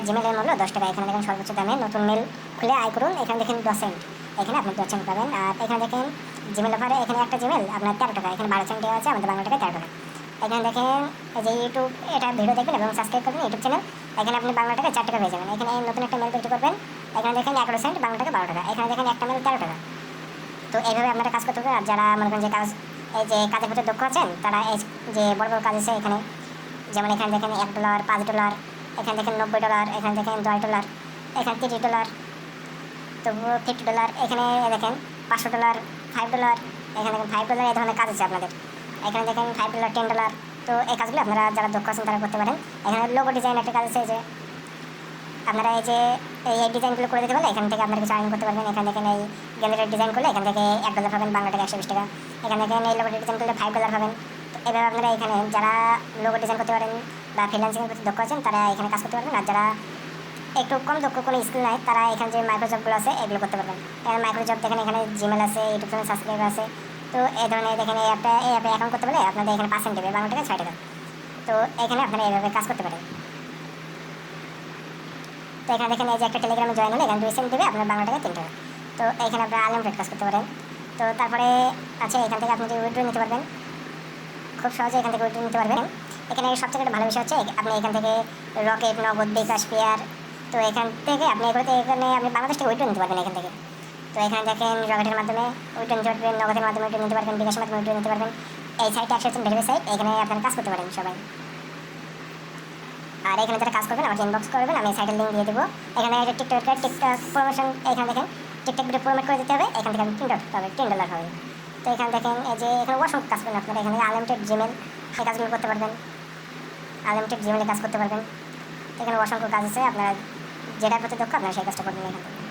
একটা জিমেলের মূল্য 10 টাকা। এখানে দেখেন সর্বোচ্চ দামে নতুন মেল খুলে আয় করুন। এখানে দেখেন ডসেন্ট, এখানে আপনি ডসেন্ট পাবেন। আর এখানে দেখেন জিমেল অফারে এখানে একটা জিমেল আপনার 13 টাকা, এখানে 12 সেন্ট দেওয়া আছে, আমাদের বাংলা টাকায় 13 টাকা। এখানে দেখেন এই যে ইউটিউব, এটা ভিডিও দেখবেন এবং সাবস্ক্রাইব করবেন ইউটিউব চ্যানেল, এখানে আপনি বাংলা টাকায় 4 টাকা পেয়ে যাবেন। এখানে নতুন একটা মেল তৈরি করবেন, এখানে দেখেন 11 সেন্ট, বাংলা টাকা 12 টাকা। এখানে দেখেন একটা মেল 13 টাকা। তো এইভাবে আপনারা কাজ করতে হবে। আর যারা মনে করেন যে কাজ, এই যে কাজের ভিতরে দক্ষ আছেন, তারা এই যে বড় বড় কাজ আছে এখানে, যেমন এখানে দেখেন $1, $5, এখানে দেখেন $90, এখানে দেখেন $10, এখানে $30, তো $50, এখানে দেখেন $500, $5, এখানে দেখেন $5, এই ধরনের কাজ আছে আপনাদের। এখানে দেখেন $5, $10। তো এই কাজগুলো আপনারা যারা দক্ষ আছেন তারা করতে পারেন। এখানে লোগো ডিজাইন একটা কাজ আছে, যে আপনারা এই যে এই ডিজাইনগুলো করে দিতে পারলে এখান থেকে আপনারা কিছু আর্ন করতে পারবেন। এখানে দেখেন এই গ্যালারির ডিজাইন করলে এখান থেকে $1 পাবেন, বাংলা টাকা 120 টাকা। এখানে দেখেন এই লোগো ডিজাইন করলে $5 পাবেন। তো এভাবে আপনারা এখানে যারা লোগো ডিজাইন করতে পারেন বা ফ্রিল্যান্সিংয়ের প্রতি দক্ষ আছেন তারা এখানে কাজ করতে পারবেন। আর যারা একটু কম দক্ষ, কোনো স্কিল নাই, তারা এখানে যে মাইক্রোজবগুলো আছে এগুলো করতে পারবেন। এখানে মাইক্রোজব দেখেন, এখানে জিমেল আছে, ইউটিউব চ্যানেল সাবস্ক্রাইব আছে। তো এই ধরনের দেখেন এই অ্যাপে অ্যাকাউন্ট করতে পারলে আপনাদের এখানে পার্সেন্ট দেবে, বাংলা টাকা 6 টাকা। তো এখানে আপনারা এইভাবে কাজ করতে পারেন। তো এখানে দেখেন এই যে একটা টেলিগ্রামে জয়েন হলে এখানে 2 সেন্ট দেবে, আপনার বাংলা টাকা 3 টাকা। তো এখানে আপনারা আনলিমিটেড কাজ করতে পারেন। তো তারপরে আছে এখান থেকে আপনি উইথড্র নিতে পারবেন, খুব সহজে এখান থেকে উইথড্র নিতে পারবেন। এখানে সবথেকে একটা ভালো বিষয় হচ্ছে আপনি এখান থেকে রকেট, নগদ, বিকাশ, পেয়ার, তো এখান থেকে আপনি এগুলোতে এখানে আপনি বাংলাদেশ থেকে উইথড্র নিতে পারবেন এখান থেকে। তো এখানে দেখেন রকেটের মাধ্যমে উইথড্র নিতে পারবেন, নগদের মাধ্যমে উইথড্র নিতে পারবেন, বিকাশের মাধ্যমে উইথড্র নিতে পারবেন। এই সাইটটা 100% ভেরিফাইড সাইট, এখানে আপনারা কাজ করতে পারেন সবাই। আর এখানে যারা কাজ করবেন আমাকে ইনবক্স করবেন, আমি সাইটের লিঙ্ক দিয়ে দেবো। এখানে টিকটক প্রমোশন, এখানে দেখেন টিকটক ভিডিও প্রমোট করে দিতে হবে, এখান থেকে আমি $10 হবে। তো এখানে দেখেন এই যে এখানে অসংখ্য কাজ করবেন আপনারা, এখানে আনলিমিটেড জিমেল সেই কাজগুলো করতে পারবেন, আনলিমিটেড জিমেলে কাজ করতে পারবেন। এখানে অসংখ্য কাজ আছে, আপনারা যেটার প্রতি দক্ষ আপনারা সেই কাজটা করবেন এখান থেকে।